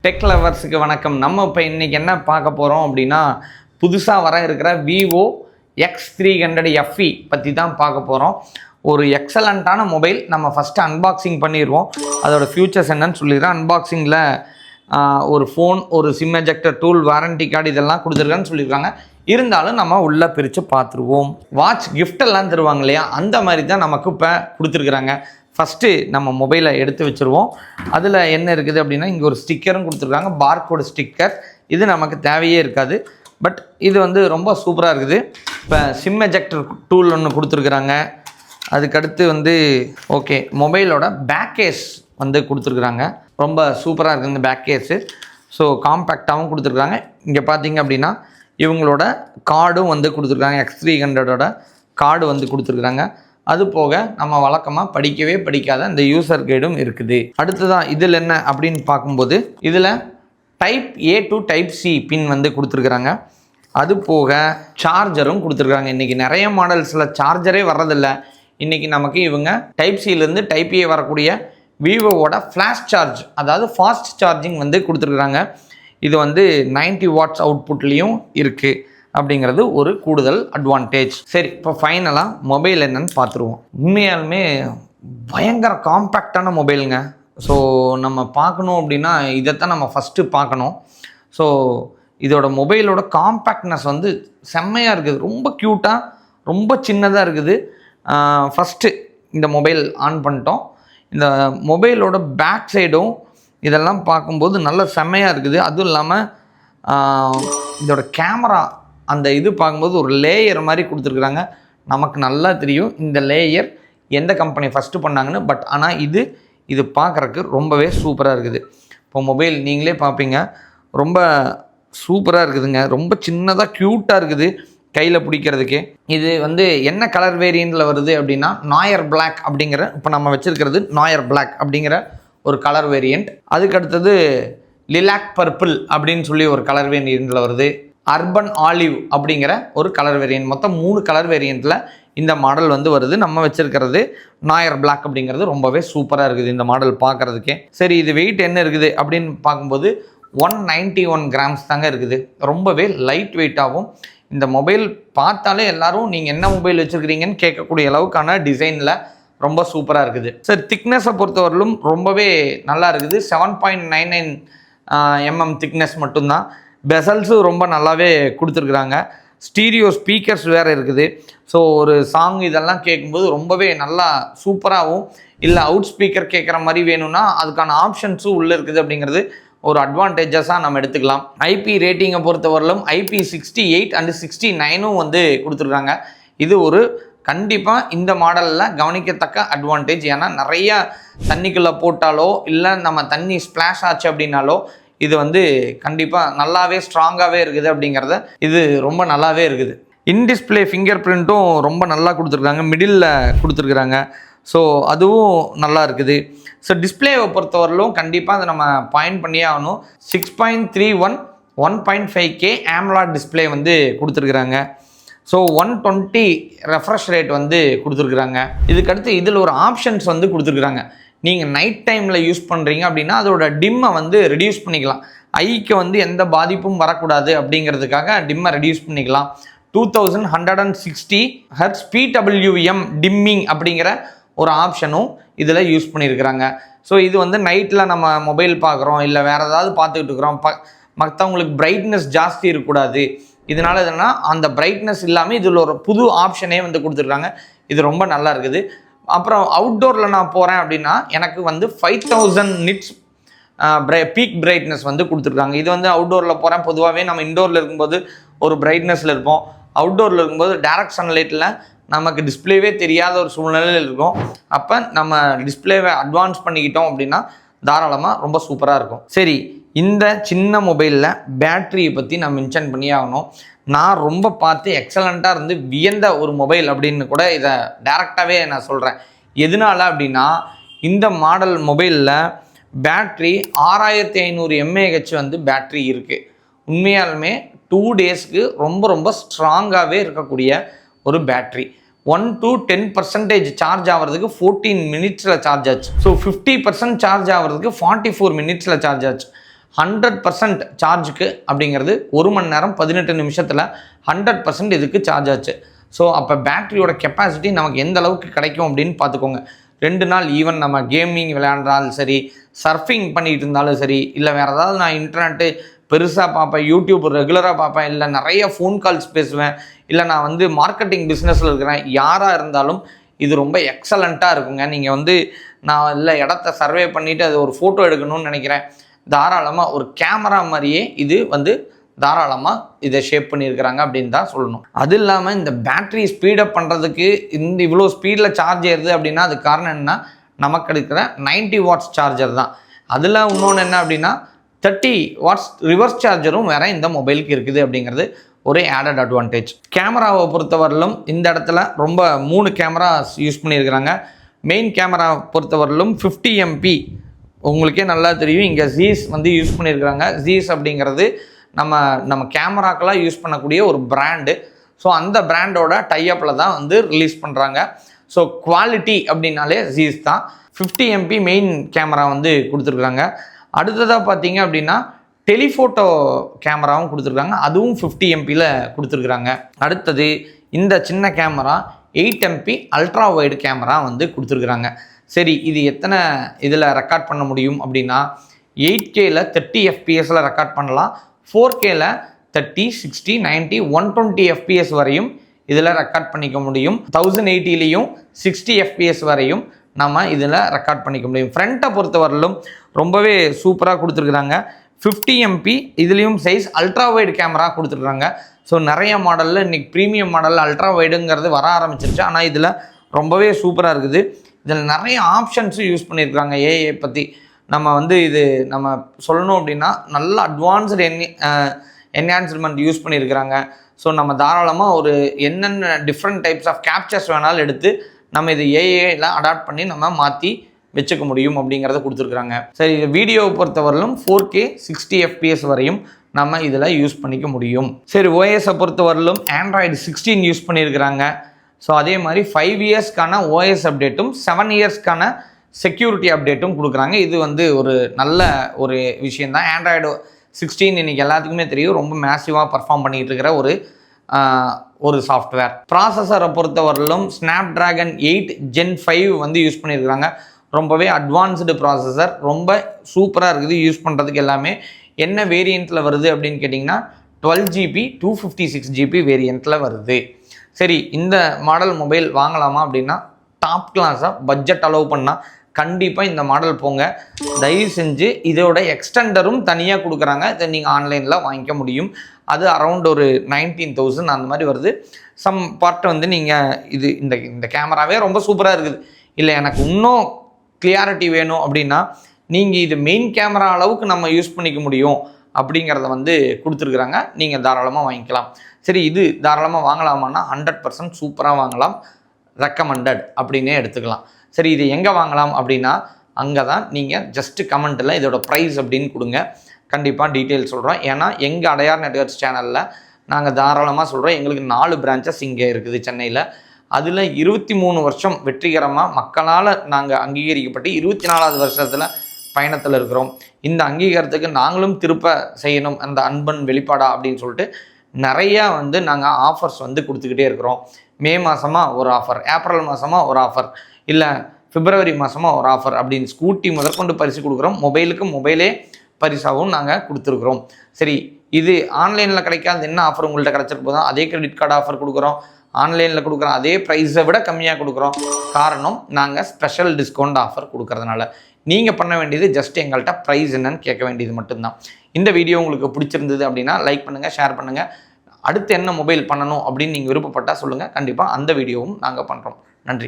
Tech லவர்ஸுக்கு வணக்கம். நம்ம இப்போ இன்றைக்கி என்ன பார்க்க போகிறோம் அப்படின்னா, புதுசாக வர இருக்கிற விவோ X300 FE பற்றி தான் பார்க்க போகிறோம். ஒரு எக்ஸலண்ட்டான மொபைல். நம்ம ஃபஸ்ட்டு அன்பாக்சிங் பண்ணிடுவோம். அதோட ஃபியூச்சர்ஸ் என்னன்னு சொல்லிடுறேன். அன்பாக்சிங்கில் ஒரு ஃபோன், ஒரு sim ejector tool, warranty card இதெல்லாம் கொடுத்துருக்கான்னு சொல்லியிருக்காங்க. இருந்தாலும் நம்ம உள்ளே பிரித்து பார்த்துருவோம். வாட்ச் கிஃப்டெல்லாம் தருவாங்க இல்லையா, அந்த மாதிரி தான் நமக்கு இப்போ கொடுத்துருக்குறாங்க. ஃபஸ்ட்டு நம்ம மொபைலை எடுத்து வச்சுருவோம். அதில் என்ன இருக்குது அப்படின்னா, இங்கே ஒரு ஸ்டிக்கரும் கொடுத்துருக்காங்க, பார்கோடு ஸ்டிக்கர். இது நமக்கு தேவையே இருக்காது, பட் இது வந்து ரொம்ப சூப்பராக இருக்குது. இப்போ சிம் எஜெக்டர் டூல் ஒன்று கொடுத்துருக்குறாங்க. அதுக்கடுத்து வந்து ஓகே, மொபைலோட பேக் கேஸ் வந்து கொடுத்துருக்குறாங்க. ரொம்ப சூப்பராக இருக்குது இந்த பேக் கேஸு. ஸோ காம்பேக்டாகவும் கொடுத்துருக்குறாங்க. இங்கே பார்த்தீங்க அப்படின்னா இவங்களோட கார்டும் வந்து கொடுத்துருக்காங்க. X300ஓட கார்டு வந்து கொடுத்துருக்குறாங்க. அது போக நம்ம வழக்கமாக படிக்கவே படிக்காத இந்த யூசர் கைடும் இருக்குது. அடுத்ததான் இதில் என்ன அப்படின்னு பார்க்கும்போது, இதில் type A to type C பின் வந்து கொடுத்துருக்குறாங்க. அது போக சார்ஜரும் கொடுத்துருக்குறாங்க. இன்றைக்கி நிறைய மாடல்ஸில் சார்ஜரே வர்றதில்லை. இன்றைக்கி நமக்கு இவங்க டைப் சிலேருந்து டைப் A வரக்கூடிய விவோவோட ஃப்ளாஷ் சார்ஜ், அதாவது ஃபாஸ்ட் சார்ஜிங் வந்து கொடுத்துருக்குறாங்க. இது வந்து 90 வாட்ஸ் அவுட்புட்லேயும் இருக்குது அப்படிங்கிறது ஒரு கூடுதல் அட்வான்டேஜ். சரி, இப்போ ஃபைனலாக மொபைல் என்னன்னு பார்த்துருவோம். உண்மையாலுமே பயங்கர காம்பேக்டான மொபைலுங்க. ஸோ நம்ம பார்க்கணும் அப்படின்னா இதைத்தான் நம்ம ஃபஸ்ட்டு பார்க்கணும். ஸோ இதோட மொபைலோட காம்பேக்ட்னஸ் வந்து செம்மையாக இருக்குது. ரொம்ப க்யூட்டாக, ரொம்ப சின்னதாக இருக்குது. ஃபஸ்ட்டு இந்த மொபைல் ஆன் பண்ணிட்டோம். இந்த மொபைலோட பேக் சைடும் இதெல்லாம் பார்க்கும்போது நல்ல செம்மையாக இருக்குது. அதுவும் இல்லாமல் இதோட கேமரா அந்த இது பார்க்கும்போது ஒரு லேயர் மாதிரி கொடுத்துருக்குறாங்க. நமக்கு நல்லா தெரியும் இந்த லேயர் எந்த கம்பெனி ஃபஸ்ட்டு பண்ணாங்கன்னு. பட் ஆனால் இது பார்க்குறக்கு ரொம்பவே சூப்பராக இருக்குது. இப்போ மொபைல் நீங்களே பார்ப்பீங்க, ரொம்ப சூப்பராக இருக்குதுங்க. ரொம்ப சின்னதாக க்யூட்டாக இருக்குது கையில் பிடிக்கிறதுக்கே. இது வந்து என்ன கலர் வேரியண்ட்டில் வருது அப்படின்னா, நாயர் பிளாக் அப்படிங்கிற, இப்போ நம்ம வச்சுருக்கிறது நாயர் பிளாக் அப்படிங்கிற ஒரு கலர் வேரியண்ட். அதுக்கடுத்தது லிலாக் பர்பிள் அப்படின்னு சொல்லி ஒரு கலர் வேரியண்ட்டில் வருது. அர்பன் ஆலிவ் அப்படிங்கிற ஒரு கலர் வேரியண்ட். மொத்தம் 3 கலர் வேரியண்ட்டில் இந்த மாடல் வந்து வருது. நம்ம வச்சுருக்கிறது நாயர் பிளாக் அப்படிங்கிறது ரொம்பவே சூப்பராக இருக்குது இந்த மாடல் பார்க்குறதுக்கே. சரி, இது வெயிட் என்ன இருக்குது அப்படின்னு பார்க்கும்போது 191 கிராம்ஸ் தாங்க இருக்குது. ரொம்பவே லைட் வெயிட்டாகவும், இந்த மொபைல் பார்த்தாலே எல்லோரும் நீங்கள் என்ன மொபைல் வச்சுருக்கிறீங்கன்னு கேட்கக்கூடிய அளவுக்கான டிசைனில் ரொம்ப சூப்பராக இருக்குது. சரி, திக்னஸை பொறுத்தவரையிலும் ரொம்பவே நல்லா இருக்குது. 7.99 mm திக்னஸ் மட்டும்தான். பெசல்ஸும் ரொம்ப நல்லாவே கொடுத்துருக்குறாங்க. ஸ்டீரியோ ஸ்பீக்கர்ஸ் வேறு இருக்குது. ஸோ ஒரு சாங் இதெல்லாம் கேட்கும்போது ரொம்பவே நல்லா சூப்பராகவும், இல்லை அவுட் ஸ்பீக்கர் கேட்குற மாதிரி வேணும்னா அதுக்கான ஆப்ஷன்ஸும் உள்ளே இருக்குது அப்படிங்கிறது ஒரு அட்வான்டேஜஸாக நம்ம எடுத்துக்கலாம். ஐபி ரேட்டிங்கை பொறுத்தவரையிலும் IP68 and 69 வந்து கொடுத்துருக்காங்க. இது ஒரு கண்டிப்பாக இந்த மாடலில் கவனிக்கத்தக்க அட்வான்டேஜ். ஏன்னா நிறையா தண்ணிக்குள்ளே போட்டாலோ, இல்லை நம்ம தண்ணி ஸ்ப்ளாஷ் ஆச்சு அப்படின்னாலோ இது வந்து கண்டிப்பாக நல்லாவே ஸ்ட்ராங்காகவே இருக்குது அப்படிங்கிறத இது ரொம்ப நல்லாவே இருக்குது. இன்டிஸ்பிளே ஃபிங்கர் பிரிண்ட்டும் ரொம்ப நல்லா கொடுத்துருக்காங்க, மிடில் கொடுத்துருக்குறாங்க. ஸோ அதுவும் நல்லா இருக்குது. ஸோ டிஸ்பிளேவை பொறுத்தவரையிலும் கண்டிப்பாக அதை நம்ம பாயிண்ட் பண்ணியே ஆகணும். 6.31 1.5K AMOLED டிஸ்பிளே வந்து கொடுத்துருக்குறாங்க. ஸோ 120 ரெஃப்ரெஷ் ரேட் வந்து கொடுத்துருக்குறாங்க. இதுக்கடுத்து இதில் ஒரு ஆப்ஷன்ஸ் வந்து கொடுத்துருக்குறாங்க. நீங்கள் நைட் டைமில் யூஸ் பண்ணுறீங்க அப்படின்னா அதோட டிம்மை வந்து ரெடியூஸ் பண்ணிக்கலாம். ஐக்கு வந்து எந்த பாதிப்பும் வரக்கூடாது அப்படிங்கிறதுக்காக டிம்மை ரெடியூஸ் பண்ணிக்கலாம். 2160 Hz PWM டிம்மிங் அப்படிங்கிற ஒரு ஆப்ஷனும் இதில் யூஸ் பண்ணியிருக்கிறாங்க. ஸோ இது வந்து நைட்டில் நம்ம மொபைல் பார்க்குறோம், இல்லை வேறு ஏதாவது பார்த்துக்கிட்டு இருக்கிறோம், மற்றவங்களுக்கு பிரைட்னஸ் ஜாஸ்தி இருக்கக்கூடாது. இதனால் என்னென்னா அந்த பிரைட்னஸ் இல்லாமல் இதில் ஒரு புது ஆப்ஷனே வந்து கொடுத்துருக்காங்க. இது ரொம்ப நல்லா இருக்குது. அப்புறம் அவுட்டோரில் நான் போகிறேன் அப்படின்னா எனக்கு வந்து 5000 நிட்ஸ் பீக் பிரைட்னஸ் வந்து கொடுத்துருக்காங்க. இது வந்து அவுட்டோரில் போகிறேன். பொதுவாகவே நம்ம இன்டோரில் இருக்கும்போது ஒரு பிரைட்னஸில் இருப்போம். அவுட்டோரில் இருக்கும்போது டைரக்ட் சன்லைட்டில் நமக்கு டிஸ்பிளேவே தெரியாத ஒரு சூழ்நிலையில் இருக்கும். அப்போ நம்ம டிஸ்பிளேவை அட்வான்ஸ் பண்ணிக்கிட்டோம் அப்படின்னா தாராளமாக ரொம்ப சூப்பராக இருக்கும். சரி, இந்த சின்ன மொபைலில் பேட்டரியை பற்றி நான் மென்ஷன் பண்ணி ஆகணும். நான் ரொம்ப பார்த்து எக்ஸலண்ட்டாக இருந்து வியந்த ஒரு மொபைல் அப்படின்னு கூட இதை டைரெக்டாகவே நான் சொல்கிறேன். எதனால அப்படின்னா, இந்த மாடல் மொபைலில் பேட்ரி 6500 mAh வந்து பேட்ரி இருக்குது. உண்மையாலுமே 2 டேஸ்க்கு ரொம்ப ரொம்ப ஸ்ட்ராங்காகவே இருக்கக்கூடிய ஒரு பேட்ரி. 1 to 10% சார்ஜ் ஆகிறதுக்கு 14 மினிட்ஸில் சார்ஜ் ஆச்சு. ஸோ 50% சார்ஜ் ஆகிறதுக்கு 44 மினிட்ஸில் சார்ஜ் ஆச்சு. 100% சார்ஜுக்கு அப்படிங்கிறது 1 மணி நேரம் 18 நிமிஷத்தில் 100% இதுக்கு சார்ஜ் ஆச்சு. ஸோ அப்போ பேட்டரியோட கெப்பாசிட்டி நமக்கு எந்த அளவுக்கு கிடைக்கும் அப்படின்னு பார்த்துக்கோங்க. 2 நாள் ஈவன் நம்ம கேமிங் விளையாண்டாலும் சரி, சர்ஃபிங் பண்ணிகிட்டு இருந்தாலும் சரி, இல்லை வேறு ஏதாவது நான் இன்டர்நெட்டு பெருசாக பார்ப்பேன், யூடியூப் ரெகுலராக பார்ப்பேன், இல்லை நிறைய ஃபோன் கால்ஸ் பேசுவேன், இல்லை நான் வந்து மார்க்கெட்டிங் பிஸ்னஸில் இருக்கிறேன், யாராக இருந்தாலும் இது ரொம்ப எக்ஸலண்ட்டாக இருக்குங்க. நீங்கள் வந்து நான் இல்லை இடத்த சர்வே பண்ணிவிட்டு அது ஒரு ஃபோட்டோ எடுக்கணும்னு நினைக்கிறேன், தாராளமாக ஒரு கேமரா மாதிரியே இது வந்து தாராளமாக இதை ஷேப் பண்ணியிருக்கிறாங்க அப்படின்னு தான் சொல்லணும். அது இல்லாமல் இந்த பேட்டரி ஸ்பீடப் பண்ணுறதுக்கு இந்த இவ்வளோ ஸ்பீடில் சார்ஜ் ஏறுது அப்படின்னா அதுக்கு காரணம் என்ன, நமக்கு இருக்கிற 90 வாட்ஸ் சார்ஜர் தான். அதில் இன்னொன்று என்ன அப்படின்னா 30 வாட்ஸ் ரிவர்ஸ் சார்ஜரும் வேறு இந்த மொபைலுக்கு இருக்குது அப்படிங்கிறது ஒரு ஆடட் அட்வான்டேஜ். கேமராவை பொறுத்தவரையிலும் இந்த இடத்துல ரொம்ப 3 கேமராஸ் யூஸ் பண்ணியிருக்கிறாங்க. மெயின் கேமரா பொறுத்தவரையிலும் 50 MP உங்களுக்கே நல்லா தெரியும். இங்கே ஜீஸ் வந்து யூஸ் பண்ணியிருக்கிறாங்க. ஜீஸ் அப்படிங்கிறது நம்ம கேமராக்கெல்லாம் யூஸ் பண்ணக்கூடிய ஒரு பிராண்டு. ஸோ அந்த பிராண்டோட டைஅப்பில் தான் வந்து ரிலீஸ் பண்ணுறாங்க. ஸோ குவாலிட்டி அப்படின்னாலே ஜீஸ் தான். 50 MP மெயின் கேமரா வந்து கொடுத்துருக்குறாங்க. அடுத்ததாக பார்த்தீங்க அப்படின்னா டெலிஃபோட்டோ கேமராவும் கொடுத்துருக்காங்க, அதுவும் 50 MPயில் கொடுத்துருக்குறாங்க. அடுத்தது இந்த சின்ன camera 8 MP ultra wide camera வந்து கொடுத்துருக்குறாங்க. சரி, இது எத்தனை இதில் ரெக்கார்ட் பண்ண முடியும் அப்படின்னா 8Kல 30 FPS ரெக்கார்ட் பண்ணலாம், 4Kல 30, 60, 90, 120 FPS வரையும் இதில் ரெக்கார்ட் பண்ணிக்க முடியும். 1080லையும் 60 FPS வரையும் நம்ம இதில் ரெக்கார்ட் பண்ணிக்க முடியும். ஃப்ரண்ட்டை பொறுத்தவரையிலும் ரொம்பவே சூப்பராக கொடுத்துருக்குறாங்க. 50 MP இதுலேயும் சைஸ் அல்ட்ரா வைடு கேமரா கொடுத்துருக்குறாங்க. ஸோ நிறைய மாடலில் இன்றைக்கி ப்ரீமியம் மாடலில் அல்ட்ரா வைடுங்கிறது வர ஆரம்பிச்சிருச்சு. ஆனால் இதில் ரொம்பவே சூப்பராக இருக்குது. இதில் நிறைய ஆப்ஷன்ஸும் யூஸ் பண்ணியிருக்காங்க. ஏஐ பற்றி நம்ம வந்து இது நம்ம சொல்லணும் அப்படின்னா நல்ல அட்வான்ஸ்டு என்ஹான்ஸ்மெண்ட் யூஸ் பண்ணியிருக்கிறாங்க. ஸோ நம்ம தாராளமாக ஒரு என்னென்ன டிஃப்ரெண்ட் டைப்ஸ் ஆஃப் கேப்சர்ஸ் வேணாலும் எடுத்து நம்ம இது ஏஐல அடாப்ட் பண்ணி நம்ம மாற்றி வச்சுக்க முடியும் அப்படிங்கிறத கொடுத்துருக்குறாங்க. சரி, வீடியோவை பொறுத்தவரையிலும் 4K 60 FPS வரையும் நம்ம இதில் யூஸ் பண்ணிக்க முடியும். சரி, ஓஎஸை பொறுத்தவரையிலும் Android 16 யூஸ் பண்ணியிருக்கிறாங்க. ஸோ அதே மாதிரி 5 இயர்ஸ்க்கான ஓஎஸ் அப்டேட்டும் 7 இயர்ஸ்க்கான செக்யூரிட்டி அப்டேட்டும் கொடுக்குறாங்க. இது வந்து ஒரு நல்ல ஒரு விஷயந்தான். Android 16 இன்றைக்கி எல்லாத்துக்குமே தெரியும், ரொம்ப மேசிவாக பர்ஃபார்ம் பண்ணிகிட்டு இருக்கிற ஒரு சாஃப்ட்வேர். ப்ராசஸரை பொறுத்தவரையிலும் Snapdragon 8 Gen 5 வந்து யூஸ் பண்ணியிருக்கிறாங்க. ரொம்பவே அட்வான்ஸ்டு ப்ராசஸர், ரொம்ப சூப்பராக இருக்குது யூஸ் பண்ணுறதுக்கு. எல்லாமே என்ன வேரியண்ட்டில் வருது அப்படின்னு கேட்டிங்கன்னா 12GB 256GB வேரியண்ட்டில் வருது. சரி, இந்த மாடல் மொபைல் வாங்கலாமா அப்படின்னா டாப் கிளாஸாக பட்ஜெட் அலோவ் பண்ணால் கண்டிப்பாக இந்த மாடல் போங்க. தயவு செஞ்சு இதோட எக்ஸ்டெண்டரும் தனியாக கொடுக்குறாங்க, இதை நீங்கள் ஆன்லைனில் வாங்கிக்க முடியும். அது அரௌண்ட் ஒரு 19,000 அந்த மாதிரி வருது. சம் பார்ட் வந்து நீங்கள் இது இந்த கேமராவே ரொம்ப சூப்பராக இருக்குது, இல்லை எனக்கு இன்னும் கிளியாரிட்டி வேணும் அப்படின்னா நீங்கள் இது மெயின் கேமரா அளவுக்கு நம்ம யூஸ் பண்ணிக்க முடியும் அப்படிங்கிறத வந்து கொடுத்துருக்குறாங்க. நீங்கள் தாராளமாக வாங்கிக்கலாம். சரி, இது தாராளமாக வாங்கலாமான்னா 100% சூப்பராக வாங்கலாம், ரெக்கமெண்டட் அப்படின்னே எடுத்துக்கலாம். சரி, இது எங்கே வாங்கலாம் அப்படின்னா அங்கே தான் நீங்கள் ஜஸ்ட்டு கமெண்ட்டில் இதோட ப்ரைஸ் அப்படின்னு கொடுங்க, கண்டிப்பாக டீட்டெயில் சொல்கிறோம். ஏன்னா எங்கள் அடையார் நெட்வொர்க்ஸ் சேனலில் நாங்கள் தாராளமாக சொல்கிறோம். எங்களுக்கு 4 பிரான்ச்சஸ் இங்கே இருக்குது சென்னையில். அதில் 23 வருஷம் வெற்றிகரமாக மக்களால் நாங்கள் அங்கீகரிக்கப்பட்டு 24வது வருஷத்தில் பயணத்தில் இருக்கிறோம். இந்த அங்கீகாரத்துக்கு நாங்களும் திருப்ப செய்யணும், அந்த அன்பன் வெளிப்பாடா அப்படின்னு சொல்லிட்டு நிறையா வந்து நாங்கள் ஆஃபர்ஸ் வந்து கொடுத்துக்கிட்டே இருக்கிறோம். மே மாதமாக ஒரு ஆஃபர், ஏப்ரல் மாதமாக ஒரு ஆஃபர், இல்லை பிப்ரவரி மாதமாக ஒரு ஆஃபர் அப்படின்னு ஸ்கூட்டி முதற்கொண்டு பரிசு கொடுக்குறோம். மொபைலுக்கு மொபைலே பரிசாகவும் நாங்கள் கொடுத்துருக்குறோம். சரி, இது ஆன்லைனில் கிடைக்காது என்ன ஆஃபர் உங்கள்கிட்ட கிடச்சிருப்போ தான் அதே கிரெடிட் கார்டு ஆஃபர் கொடுக்குறோம். ஆன்லைனில் கொடுக்குறோம் அதே ப்ரைஸை விட கம்மியாக கொடுக்குறோம். காரணம் நாங்கள் ஸ்பெஷல் டிஸ்கவுண்ட் ஆஃபர் கொடுக்கறதுனால. நீங்கள் பண்ண வேண்டியது ஜஸ்ட் எங்கள்கிட்ட ப்ரைஸ் என்னன்னு கேட்க வேண்டியது மட்டும்தான். இந்த வீடியோ உங்களுக்கு பிடிச்சிருந்தது அப்படின்னா லைக் பண்ணுங்கள், ஷேர் பண்ணுங்கள். அடுத்து என்ன மொபைல் பண்ணணும் அப்படின்னு நீங்கள் விருப்பப்பட்டால் சொல்லுங்கள், கண்டிப்பாக அந்த வீடியோவும் நாங்கள் பண்ணுறோம். நன்றி.